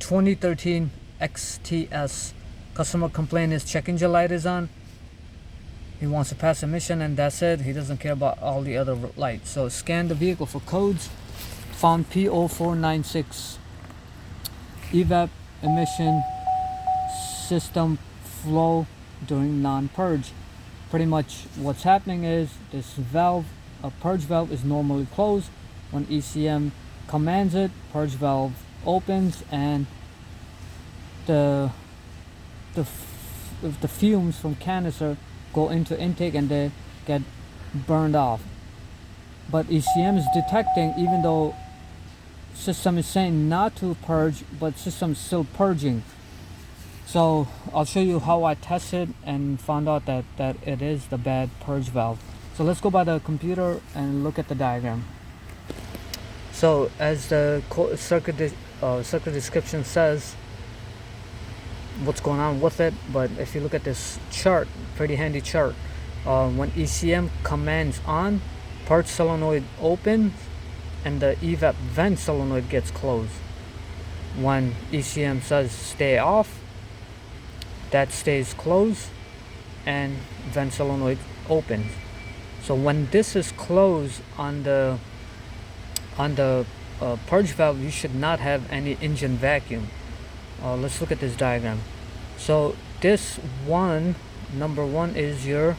2013 XTS. Customer complaint is check engine light is on. He wants to pass emission and that's it. He doesn't care about all the other lights. So scan the vehicle for codes. Found P0496 EVAP emission system flow during non-purge. Pretty much what's happening is this valve, a purge valve, is normally closed. When ECM commands it, purge valve opens and the fumes from canister go into intake and they get burned off. But ECM is detecting, even though system is saying not to purge, but system is still purging. So I'll show you how I tested and found out that it is the bad purge valve. So let's go by the computer and look at the diagram. So as the circuit description says, what's going on with it, but if you look at this chart, pretty handy chart, when ECM commands on, purge solenoid opens and the EVAP vent solenoid gets closed. When ECM says stay off, that stays closed and vent solenoid opens. So when this is closed on the purge valve, you should not have any engine vacuum. Let's look at this diagram. So this one, number one, is your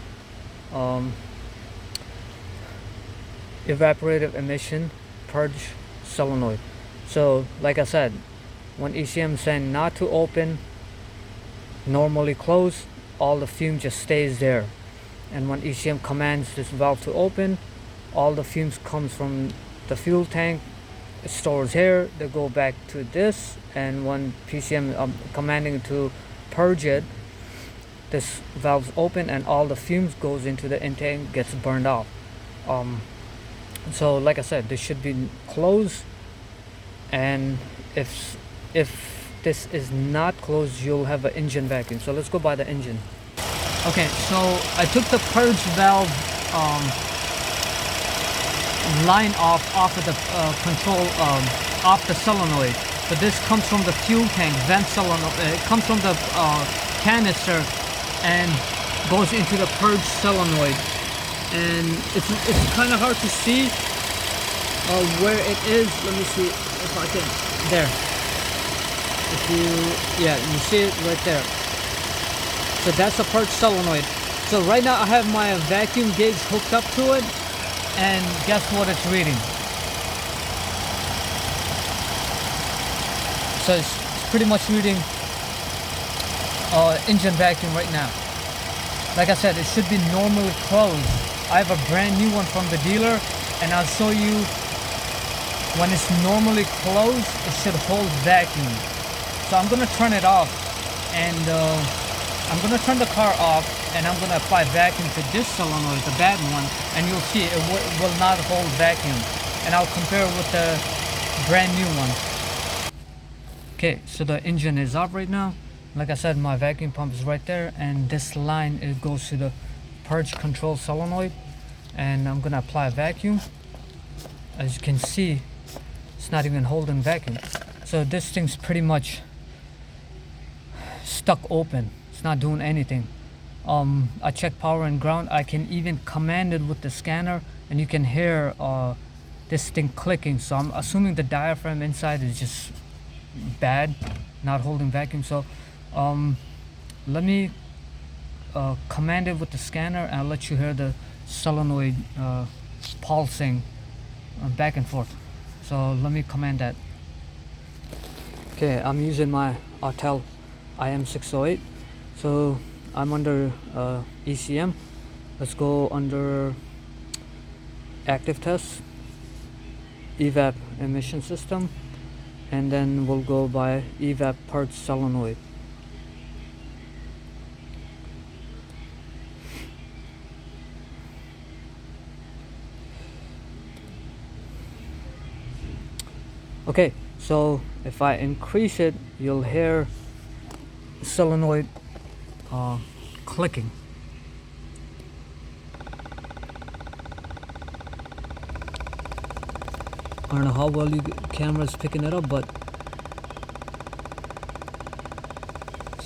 evaporative emission purge solenoid. So like I said, when ECM is saying not to open, normally closed, all the fume just stays there. And when ECM commands this valve to open, all the fumes comes from the fuel tank, it stores here, they go back to this, and when PCM commanding to purge it, this valve's open and all the fumes goes into the intake, gets burned off. So like I said, this should be closed, and if this is not closed, you'll have an engine vacuum. So let's go by the engine. Okay, so I took the purge valve line off of the control, off the solenoid. So this comes from the fuel tank vent solenoid. It comes from the canister and goes into the purge solenoid. And it's kind of hard to see where it is. Let me see if I can. There. If you see it right there. So that's the purge solenoid. So right now I have my vacuum gauge hooked up to it, and guess what it's reading? So it's pretty much reading engine vacuum right now. Like I said, it should be normally closed. I have a brand new one from the dealer, and I'll show you when it's normally closed, it should hold vacuum. So I'm gonna turn it off, and I'm gonna turn the car off, and I'm gonna apply vacuum to this solenoid, the bad one, and you'll see it will not hold vacuum. And I'll compare it with the brand new one. Okay, so the engine is off right now. Like I said, my vacuum pump is right there, and this line, it goes to the purge control solenoid, and I'm gonna apply vacuum. As you can see, it's not even holding vacuum. So this thing's pretty much stuck open. It's not doing anything. I checked power and ground. I can even command it with the scanner, and you can hear this thing clicking. So I'm assuming the diaphragm inside is just bad, not holding vacuum. So let me command it with the scanner, and I'll let you hear the solenoid pulsing back and forth. So let me command that. Okay, I'm using my Autel IM608. So I'm under ECM. Let's go under active test, EVAP emission system, and then we'll go by EVAP purge solenoid. Okay, so if I increase it, you'll hear solenoid clicking. I don't know how well your camera is picking it up, but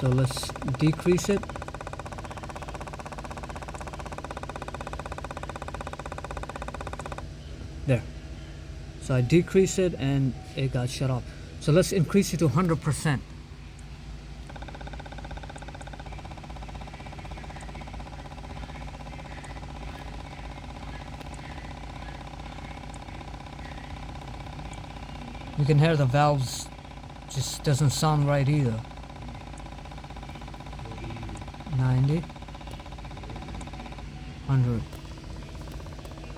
So let's decrease it. There. So I decrease it and it got shut off. So let's increase it to 100%. You can hear the valves just doesn't sound right either. 90, 100,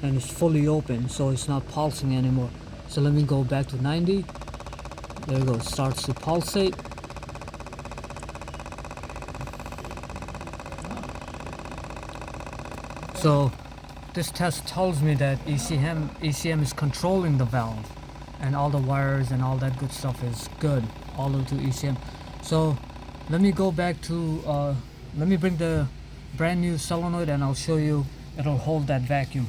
and it's fully open, so it's not pulsing anymore. So let me go back to 90. There you go, starts to pulsate. So this test tells me that ECM is controlling the valve, and all the wires and all that good stuff is good all the way to ECM. So let me go back to let me bring the brand new solenoid and I'll show you it'll hold that vacuum.